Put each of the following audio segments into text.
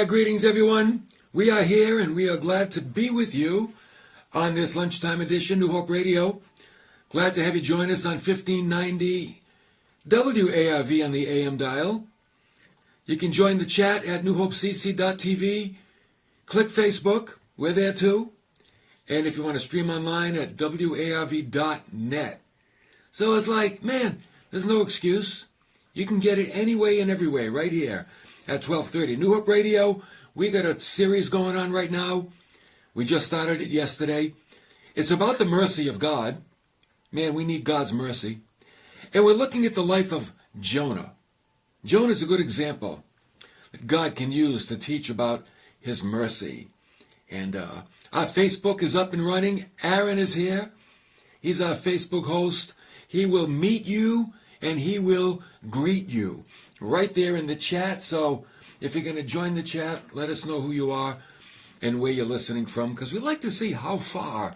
Greetings everyone. We are here and we are glad to be with you on this lunchtime edition, New Hope Radio. Glad to have you join us on 1590 WARV on the AM dial. You can join the chat at newhopecc.tv. Click Facebook. We're there too. And if you want to stream online at warv.net. So it's like, man, there's no excuse. You can get it any way and every way right here at 1230. New Hope Radio, we got a series going on right now. We just started it yesterday. It's about the mercy of God. Man, we need God's mercy. And we're looking at the life of Jonah. Jonah is a good example that God can use to teach about his mercy. And our Facebook is up and running. Aaron is here. He's our Facebook host. He will meet you and he will greet you right there in the chat. So if you're going to join the chat, let us know who you are and where you're listening from, because we'd like to see how far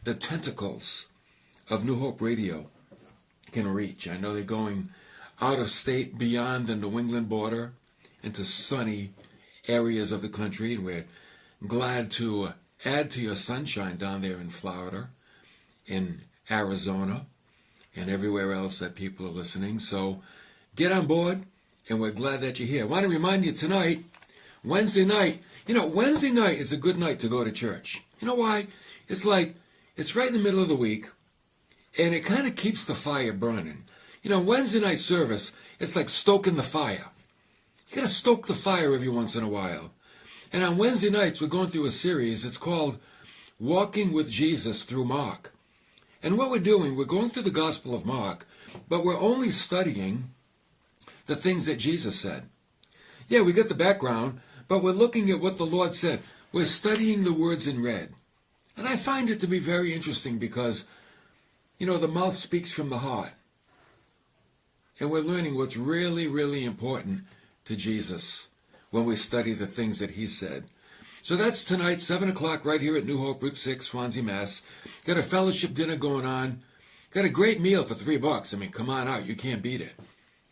the tentacles of New Hope Radio can reach. I know they're going out of state beyond the New England border into sunny areas of the country, and we're glad to add to your sunshine down there in Florida, in Arizona, and everywhere else that people are listening. So get on board, and we're glad that you're here. I want to remind you tonight, Wednesday night, Wednesday night is a good night to go to church. You know why? It's right in the middle of the week, and it kind of keeps the fire burning. Wednesday night service, it's like stoking the fire. You got to stoke the fire every once in a while. And on Wednesday nights, we're going through a series. It's called Walking with Jesus through Mark. And what we're doing, we're going through the Gospel of Mark, but we're only studying the things that Jesus said. Yeah, we get the background, but we're looking at what the Lord said. We're studying the words in red. And I find it to be very interesting because, the mouth speaks from the heart. And we're learning what's really, really important to Jesus when we study the things that he said. So that's tonight, 7 o'clock, right here at New Hope, Route 6, Swansea, Mass. Got a fellowship dinner going on. Got a great meal for $3. I mean, come on out. You can't beat it.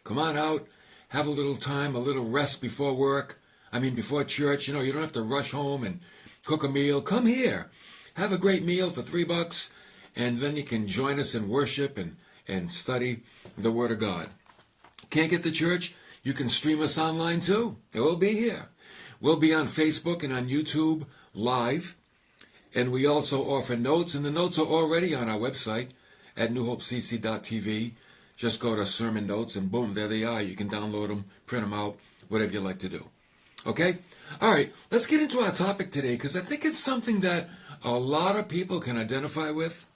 Come on out. Have a little time, a little rest before work. Before church. You don't have to rush home and cook a meal. Come here. Have a great meal for $3. And then you can join us in worship and study the Word of God. Can't get to church? You can stream us online too. We'll be here. We'll be on Facebook and on YouTube live. And we also offer notes, and the notes are already on our website at newhopecc.tv. Just go to sermon notes and boom, there they are. You can download them, print them out, whatever you like to do. Okay? All right, let's get into our topic today, because I think it's something that a lot of people can identify with.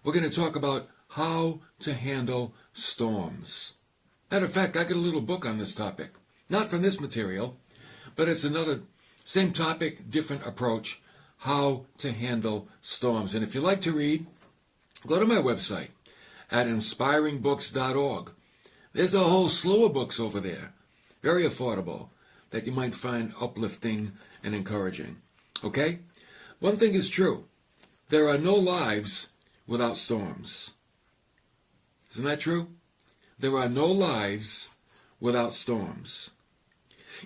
We're going to talk about how to handle storms. Matter of fact, I got a little book on this topic. Not from this material, but it's another, same topic, different approach, how to handle storms. And if you like to read, go to my website at inspiringbooks.org. There's a whole slew of books over there, very affordable, that you might find uplifting and encouraging. Okay? One thing is true. There are no lives without storms. Isn't that true? There are no lives without storms.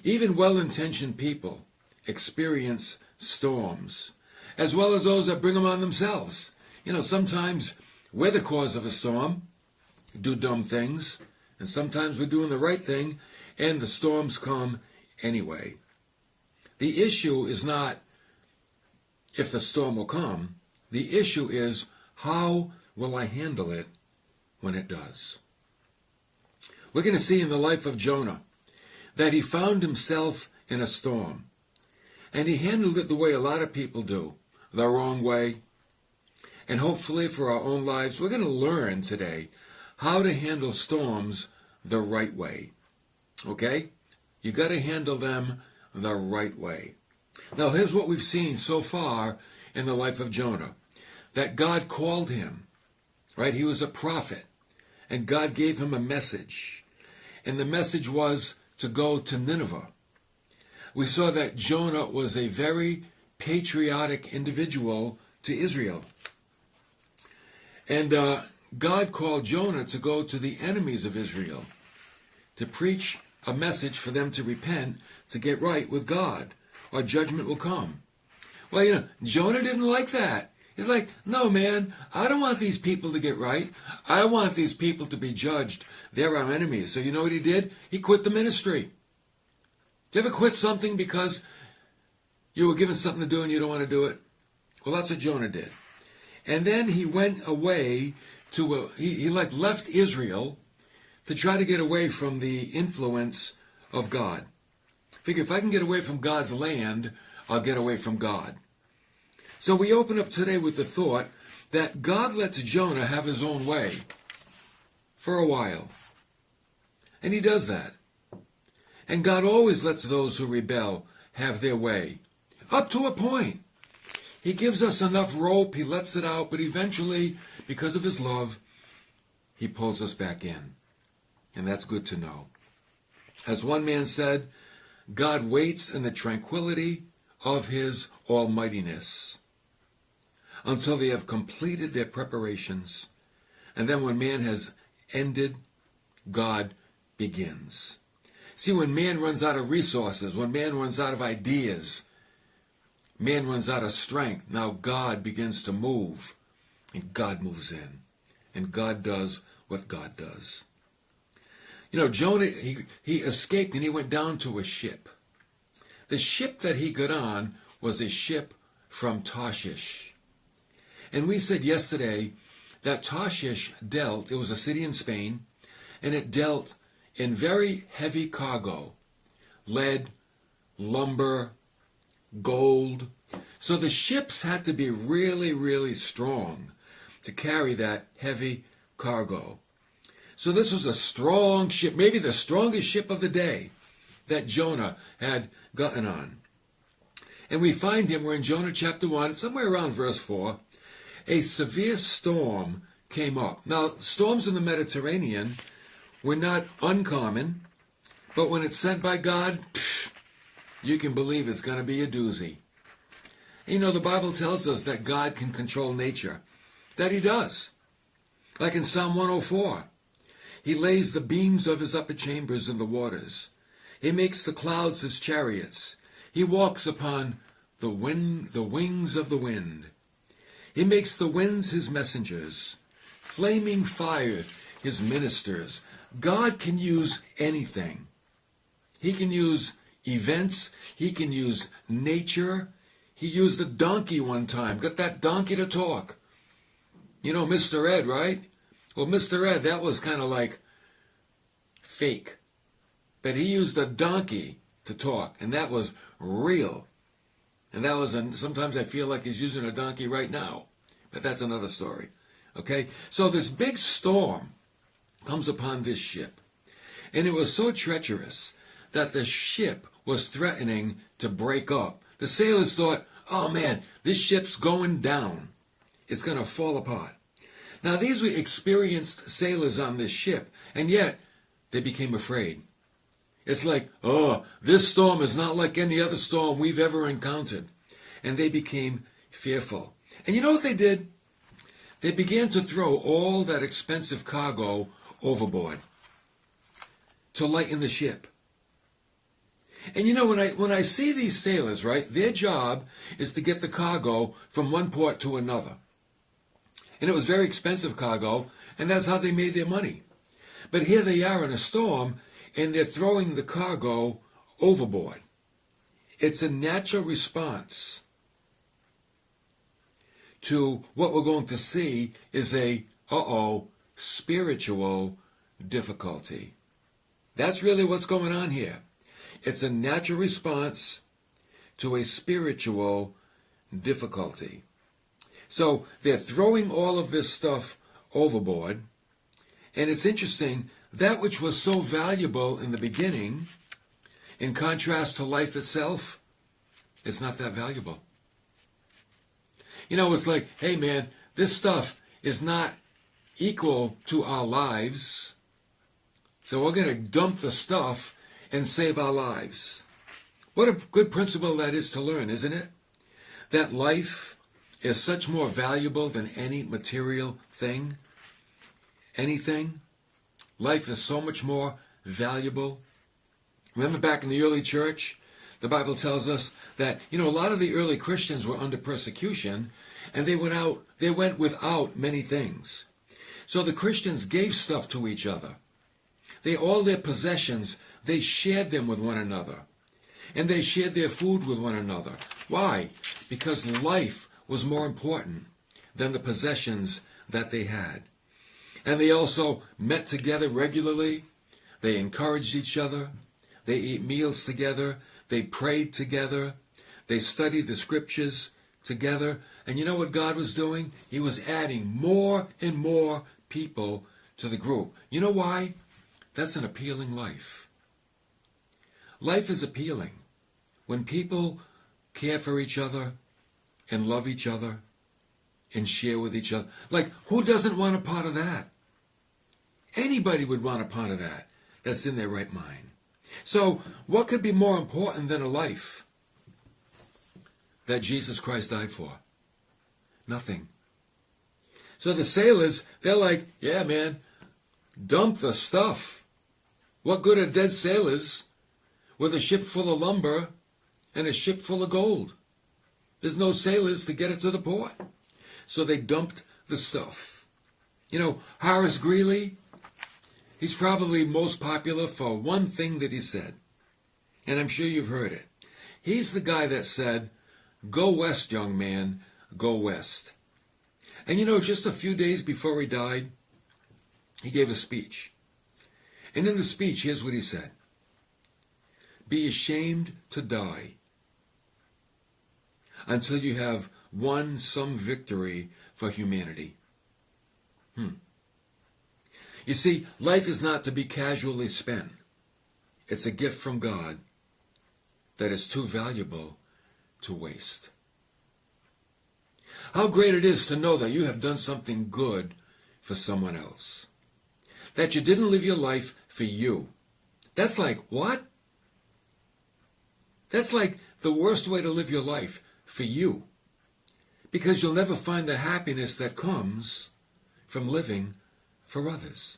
Even well-intentioned people experience storms, as well as those that bring them on themselves. Sometimes we're the cause of a storm, do dumb things, and sometimes we're doing the right thing, and the storms come anyway. The issue is not if the storm will come. The issue is, how will I handle it when it does? We're going to see in the life of Jonah that he found himself in a storm. And he handled it the way a lot of people do, the wrong way. And hopefully for our own lives, we're going to learn today how to handle storms the right way. Okay? You got to handle them the right way. Now here's what we've seen so far in the life of Jonah. That God called him, right? He was a prophet. And God gave him a message. And the message was to go to Nineveh. We saw that Jonah was a very patriotic individual to Israel. And God called Jonah to go to the enemies of Israel, to preach a message for them to repent, to get right with God, or judgment will come. Well, Jonah didn't like that. He's like, no, man, I don't want these people to get right. I want these people to be judged. They're our enemies. So you know what he did? He quit the ministry. Do you ever quit something because you were given something to do and you don't want to do it? Well, that's what Jonah did. And then he went away he left Israel to try to get away from the influence of God. Figure, if I can get away from God's land, I'll get away from God. So we open up today with the thought that God lets Jonah have his own way for a while. And he does that. And God always lets those who rebel have their way, up to a point. He gives us enough rope, he lets it out, but eventually, because of his love, he pulls us back in. And that's good to know. As one man said, God waits in the tranquility of his almightiness until they have completed their preparations. And then when man has ended, God begins. See, when man runs out of resources, when man runs out of ideas, man runs out of strength, now God begins to move, and God moves in, and God does what God does. Jonah, he escaped and he went down to a ship. The ship that he got on was a ship from Tarshish. And we said yesterday that Tarshish it was a city in Spain, and it dealt in very heavy cargo, lead, lumber, gold. So the ships had to be really, really strong to carry that heavy cargo. So this was a strong ship, maybe the strongest ship of the day that Jonah had gotten on. And we find we're in Jonah chapter 1, somewhere around verse 4, a severe storm came up. Now, storms in the Mediterranean were not uncommon, but when it's sent by God, you can believe it's going to be a doozy. The Bible tells us that God can control nature, that he does. Like in Psalm 104, he lays the beams of his upper chambers in the waters. He makes the clouds his chariots. He walks upon the wings of the wind. He makes the winds his messengers, flaming fire his ministers. God can use anything. He can use events. He can use nature. He used a donkey one time. Got that donkey to talk. Mr. Ed, right? Well, Mr. Ed, that was kind of like fake. But he used a donkey to talk, and that was real. And that was, sometimes I feel like he's using a donkey right now. But that's another story. Okay? So this big storm comes upon this ship. And it was so treacherous that the ship was threatening to break up. The sailors thought, oh man, this ship's going down. It's going to fall apart. Now these were experienced sailors on this ship, and yet they became afraid. It's like, oh, this storm is not like any other storm we've ever encountered. And they became fearful. And you know what they did? They began to throw all that expensive cargo overboard to lighten the ship. And when I see these sailors, right, their job is to get the cargo from one port to another. And it was very expensive cargo, and that's how they made their money. But here they are in a storm, and they're throwing the cargo overboard. It's a natural response to what we're going to see is a, spiritual difficulty. That's really what's going on here. It's a natural response to a spiritual difficulty. So they're throwing all of this stuff overboard. And it's interesting, that which was so valuable in the beginning, in contrast to life itself, it's not that valuable. It's like, hey man, this stuff is not equal to our lives, so we're going to dump the stuff and save our lives. What a good principle that is to learn, isn't it? That life is such more valuable than any material thing, anything. Life is so much more valuable. Remember back in the early church, the Bible tells us that, a lot of the early Christians were under persecution, and they went without many things. So the Christians gave stuff to each other. All their possessions, they shared them with one another. And they shared their food with one another. Why? Because life was more important than the possessions that they had. And they also met together regularly. They encouraged each other. They ate meals together. They prayed together. They studied the scriptures together. And you know what God was doing? He was adding more and more people to the group. You know why? That's an appealing life. Life is appealing when people care for each other and love each other and share with each other. Like, who doesn't want a part of that? Anybody would want a part of that that's in their right mind. So, what could be more important than a life that Jesus Christ died for? Nothing. So the sailors, they're like, yeah, man, dump the stuff. What good are dead sailors with a ship full of lumber and a ship full of gold? There's no sailors to get it to the port. So they dumped the stuff. Horace Greeley, he's probably most popular for one thing that he said. And I'm sure you've heard it. He's the guy that said, "Go west, young man, go west." And just a few days before he died, he gave a speech. And in the speech, here's what he said. "Be ashamed to die until you have won some victory for humanity." You see, life is not to be casually spent. It's a gift from God that is too valuable to waste. How great it is to know that you have done something good for someone else. That you didn't live your life for you. That's like, what? That's like the worst way to live your life, for you. Because you'll never find the happiness that comes from living for others.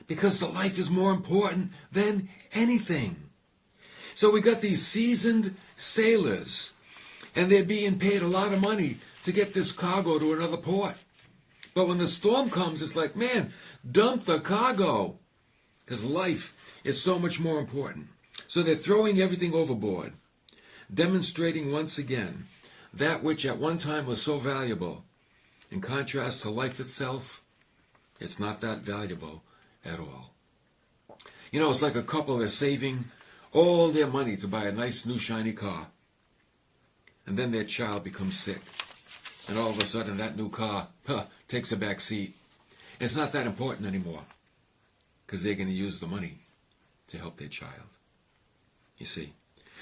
Because the life is more important than anything. So we got these seasoned sailors, and they're being paid a lot of money to get this cargo to another port. But when the storm comes, it's like, man, dump the cargo. Because life is so much more important. So they're throwing everything overboard, demonstrating once again that which at one time was so valuable. In contrast to life itself, it's not that valuable at all. It's like a couple that's saving all their money to buy a nice new shiny car. And then their child becomes sick. And all of a sudden that new car takes a back seat. It's not that important anymore. Because they're going to use the money to help their child. You see.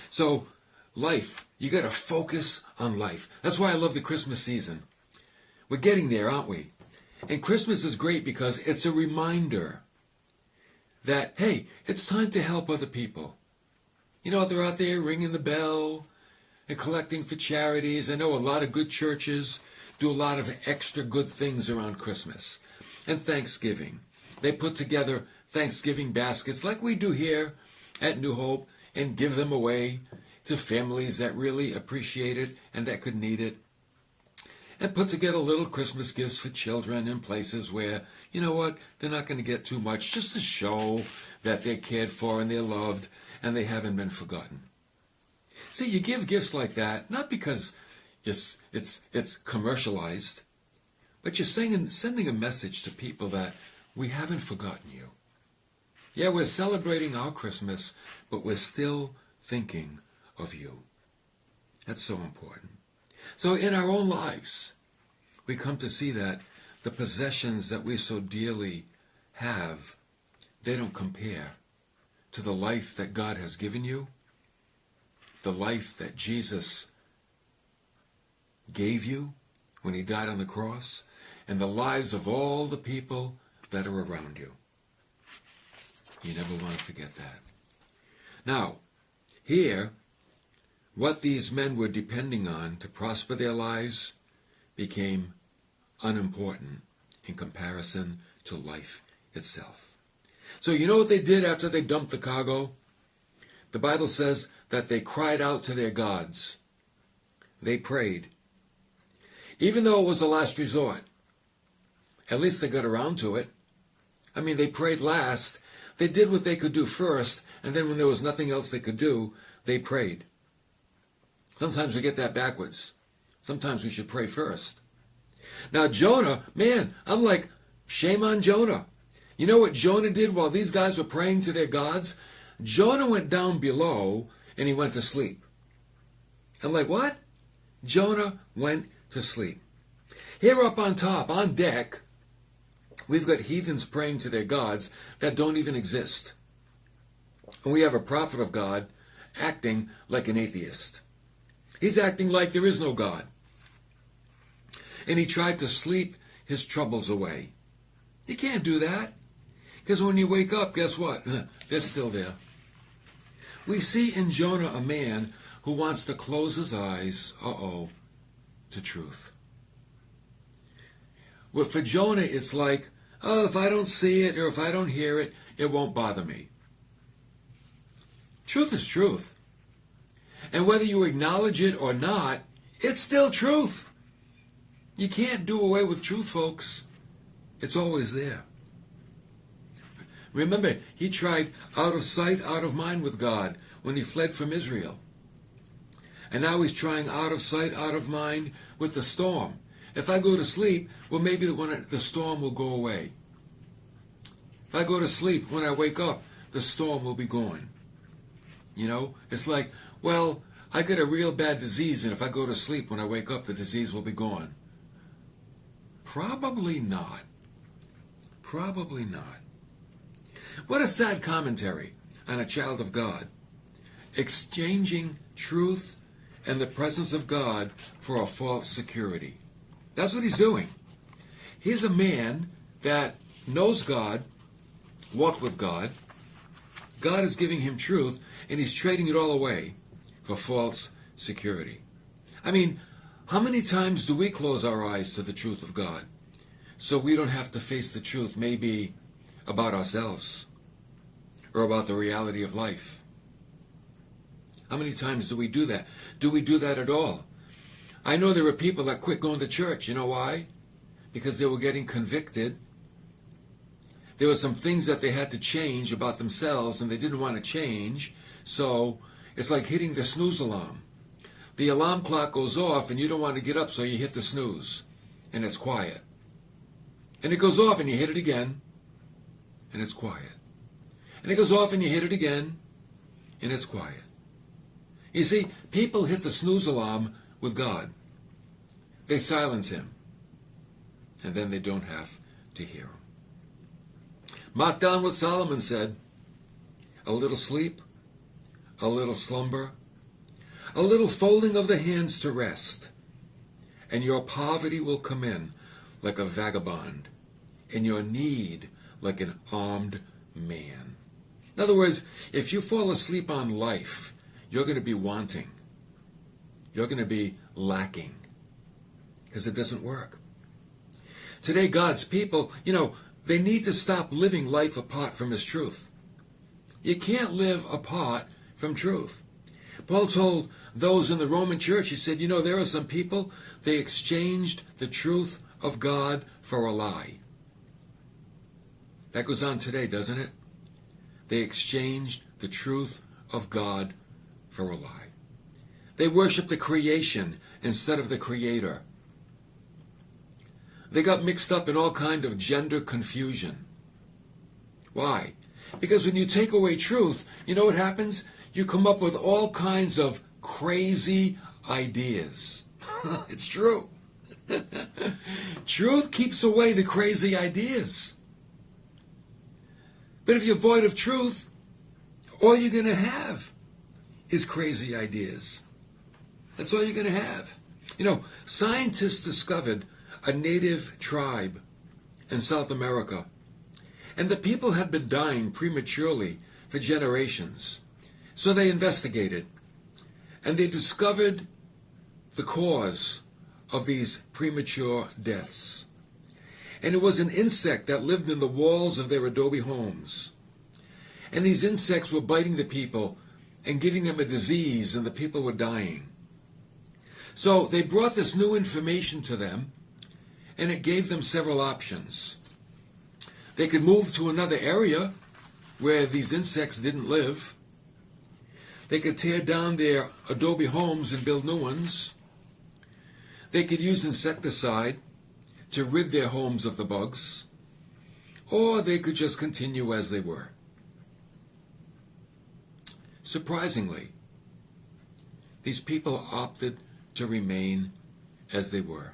So life, you got to focus on life. That's why I love the Christmas season. We're getting there, aren't we? And Christmas is great because it's a reminder that, hey, it's time to help other people. They're out there ringing the bell and collecting for charities. I know a lot of good churches do a lot of extra good things around Christmas and Thanksgiving. They put together Thanksgiving baskets like we do here at New Hope and give them away to families that really appreciate it and that could need it. And put together little Christmas gifts for children in places where, they're not going to get too much, just to show that they're cared for and they're loved and they haven't been forgotten. See, you give gifts like that, not because it's commercialized, but you're sending a message to people that we haven't forgotten you. Yeah, we're celebrating our Christmas, but we're still thinking of you. That's so important. So in our own lives, we come to see that the possessions that we so dearly have, they don't compare to the life that God has given you, the life that Jesus gave you when he died on the cross, and the lives of all the people that are around you. You never want to forget that. Now, here, what these men were depending on to prosper their lives became unimportant in comparison to life itself. So you know what they did after they dumped the cargo? The Bible says that they cried out to their gods. They prayed. Even though it was the last resort, at least they got around to it. I mean, they prayed last. They did what they could do first, and then when there was nothing else they could do, they prayed. Sometimes we get that backwards. Sometimes we should pray first. Now, Jonah, man, I'm like, shame on Jonah. You know what Jonah did while these guys were praying to their gods? Jonah went down below and he went to sleep. I'm like, what? Jonah went to sleep. Here up on top, on deck, we've got heathens praying to their gods that don't even exist. And we have a prophet of God acting like an atheist. He's acting like there is no God. And he tried to sleep his troubles away. You can't do that. Because when you wake up, guess what? They're still there. We see in Jonah a man who wants to close his eyes, to truth. Well, for Jonah, it's like, if I don't see it or if I don't hear it, it won't bother me. Truth is truth. And whether you acknowledge it or not, it's still truth. You can't do away with truth, folks. It's always there. Remember, he tried out of sight, out of mind with God when he fled from Israel. And now he's trying out of sight, out of mind with the storm. If I go to sleep, well, maybe the storm will go away. If I go to sleep, when I wake up, the storm will be gone. You know, it's like, well, I get a real bad disease, and if I go to sleep, when I wake up, the disease will be gone. Probably not. Probably not. What a sad commentary on a child of God. Exchanging truth and the presence of God for a false security. That's what he's doing. He's a man that knows God, walked with God. God is giving him truth, and he's trading it all away for false security. I mean, how many times do we close our eyes to the truth of God so we don't have to face the truth, maybe about ourselves or about the reality of life? How many times do we do that? Do we do that at all? I know there are people that quit going to church. You know why? Because they were getting convicted. There were some things that they had to change about themselves, and they didn't want to change. So it's like hitting the snooze alarm. The alarm clock goes off, and you don't want to get up, so you hit the snooze, and it's quiet. And it goes off, and you hit it again, and it's quiet. And it goes off, and you hit it again, and it's quiet. You see, people hit the snooze alarm with God. They silence him, and then they don't have to hear him. Mark down what Solomon said. A little sleep, a little slumber, a little folding of the hands to rest, and your poverty will come in like a vagabond, and your need like an armed man. In other words, if you fall asleep on life, you're going to be wanting. You're going to be lacking because it doesn't work. Today, God's people, they need to stop living life apart from his truth. You can't live apart from truth. Paul told those in the Roman church, he said, there are some people, they exchanged the truth of God for a lie. That goes on today, doesn't it? They exchanged the truth of God for a lie. They worship the creation instead of the Creator. They got mixed up in all kind of gender confusion. Why? Because when you take away truth, you know what happens? You come up with all kinds of crazy ideas. It's true. Truth keeps away the crazy ideas. But if you're void of truth, all you're going to have is crazy ideas. That's all you're going to have. Scientists discovered a native tribe in South America, and the people had been dying prematurely for generations. So they investigated, and they discovered the cause of these premature deaths. And it was an insect that lived in the walls of their adobe homes. And these insects were biting the people, and giving them a disease, and the people were dying. So they brought this new information to them, and it gave them several options. They could move to another area where these insects didn't live. They could tear down their adobe homes and build new ones. They could use insecticide to rid their homes of the bugs. Or they could just continue as they were. Surprisingly, these people opted to remain as they were.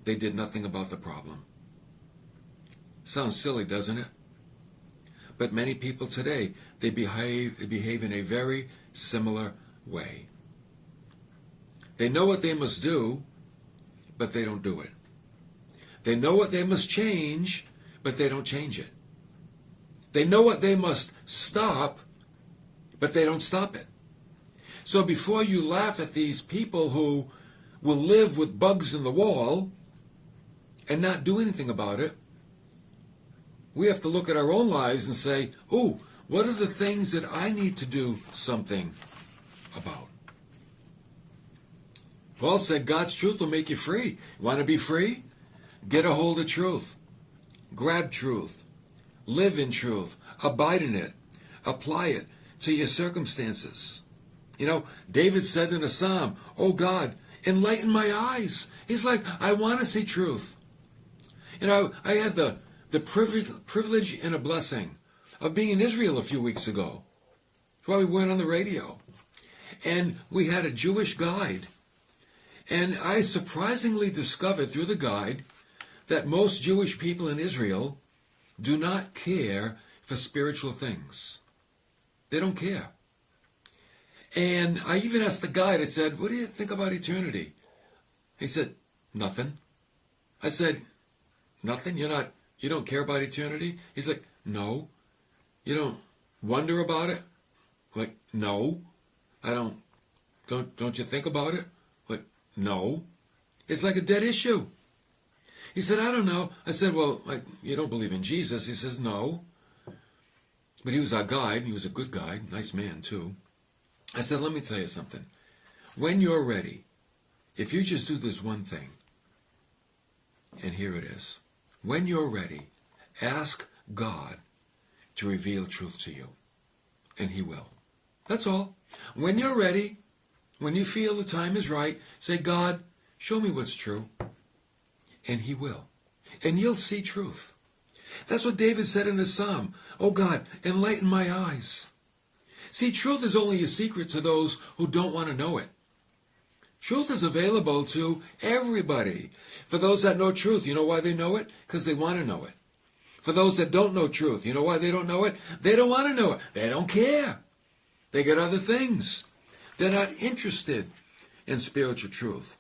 They did nothing about the problem. Sounds silly, doesn't it? But many people today, they behave in a very similar way. They know what they must do, but they don't do it. They know what they must change, but they don't change it. They know what they must stop, but they don't stop it. So before you laugh at these people who will live with bugs in the wall and not do anything about it, we have to look at our own lives and say, ooh, what are the things that I need to do something about? Paul said God's truth will make you free. Want to be free? Get a hold of truth. Grab truth. Live in truth. Abide in it. Apply it to your circumstances. You know, David said in a psalm, oh God, enlighten my eyes. He's like, I want to see truth. You know, I had the privilege and a blessing of being in Israel a few weeks ago. That's why we went on the radio. And we had a Jewish guide. And I surprisingly discovered through the guide that most Jewish people in Israel do not care for spiritual things. They don't care. And I even asked the guide, I said, what do you think about eternity? He said, nothing. I said, nothing? You don't care about eternity? He's like, no. You don't wonder about it? Like, no. Don't you think about it? Like, no. It's like a dead issue. He said, I don't know. I said, well, you don't believe in Jesus? He says, no. But he was our guide. He was a good guide. Nice man, too. I said, let me tell you something. When you're ready, if you just do this one thing, and here it is. When you're ready, ask God to reveal truth to you, and he will. That's all. When you're ready, when you feel the time is right, say, God, show me what's true, and he will. And you'll see truth. That's what David said in the psalm. Oh God, enlighten my eyes. See, truth is only a secret to those who don't want to know it. Truth is available to everybody. For those that know truth, you know why they know it? Because they want to know it. For those that don't know truth, you know why they don't know it? They don't want to know it. They don't care. They got other things. They're not interested in spiritual truth.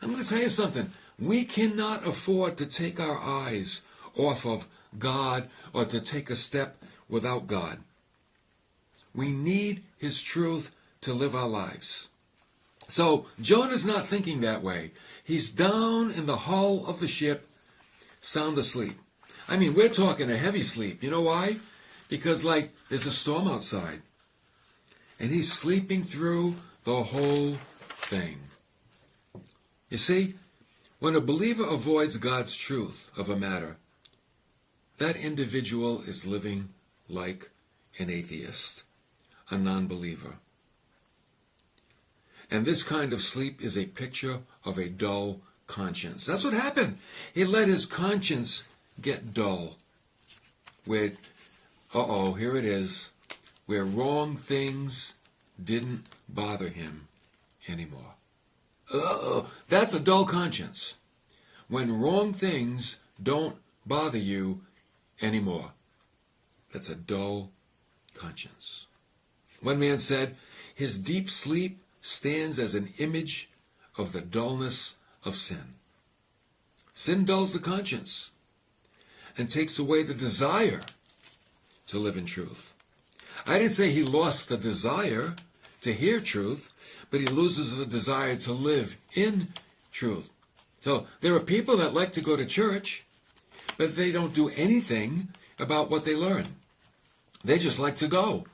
I'm going to tell you something. We cannot afford to take our eyes off of God or to take a step without God. We need his truth to live our lives. So Jonah's not thinking that way. He's down in the hull of the ship, sound asleep. I mean, we're talking a heavy sleep. You know why? Because, there's a storm outside. And he's sleeping through the whole thing. You see, when a believer avoids God's truth of a matter, that individual is living like an atheist, a non-believer. And this kind of sleep is a picture of a dull conscience. That's what happened. He let his conscience get dull with, here it is, where wrong things didn't bother him anymore. That's a dull conscience. When wrong things don't bother you anymore. That's a dull conscience. One man said, his deep sleep stands as an image of the dullness of sin. Sin dulls the conscience and takes away the desire to live in truth. I didn't say he lost the desire to hear truth, but he loses the desire to live in truth. So there are people that like to go to church, but they don't do anything about what they learn. They just like to go.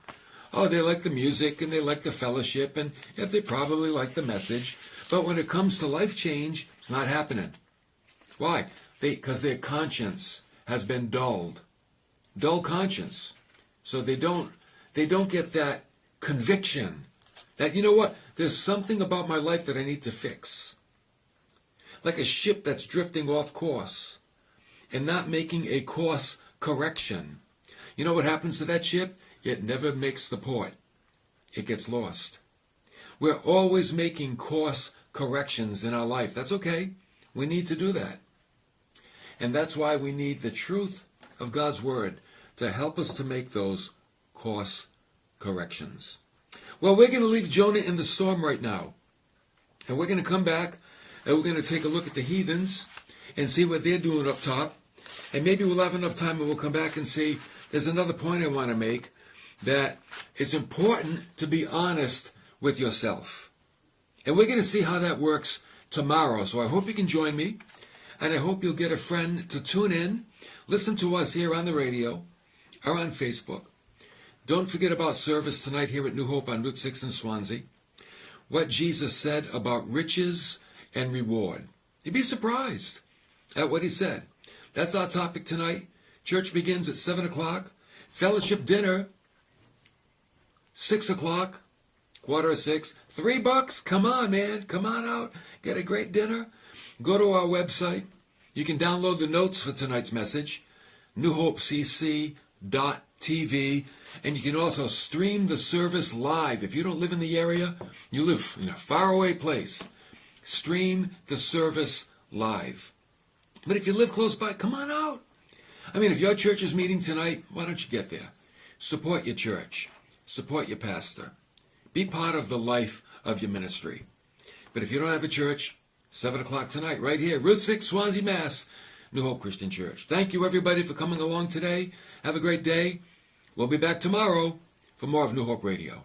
Oh, they like the music and they like the fellowship and they probably like the message. But when it comes to life change, it's not happening. Why? Because their conscience has been dulled. Dull conscience. So they don't get that conviction that, you know what, there's something about my life that I need to fix. Like a ship that's drifting off course and not making a course correction. You know what happens to that ship? It never makes the port. It gets lost. We're always making course corrections in our life. That's okay. We need to do that. And that's why we need the truth of God's Word to help us to make those course corrections. Well, we're going to leave Jonah in the storm right now. And we're going to come back and we're going to take a look at the heathens and see what they're doing up top. And maybe we'll have enough time and we'll come back and see. There's another point I want to make, that it's important to be honest with yourself. And we're going to see how that works tomorrow. So I hope you can join me. And I hope you'll get a friend to tune in, listen to us here on the radio or on Facebook. Don't forget about service tonight here at New Hope on Route 6 in Swansea. What Jesus said about riches and reward. You'd be surprised at what he said. That's our topic tonight. Church begins at 7 o'clock. Fellowship dinner, 6 o'clock, 5:45. $3. Come on, man. Come on out. Get a great dinner. Go to our website. You can download the notes for tonight's message, newhopecc.tv, and you can also stream the service live. If you don't live in the area, you live in a faraway place, stream the service live. But if you live close by, come on out. I mean, if your church is meeting tonight, why don't you get there? Support your church. Support your pastor. Be part of the life of your ministry. But if you don't have a church, 7 o'clock tonight, right here, Route 6, Swansea, Mass., New Hope Christian Church. Thank you, everybody, for coming along today. Have a great day. We'll be back tomorrow for more of New Hope Radio.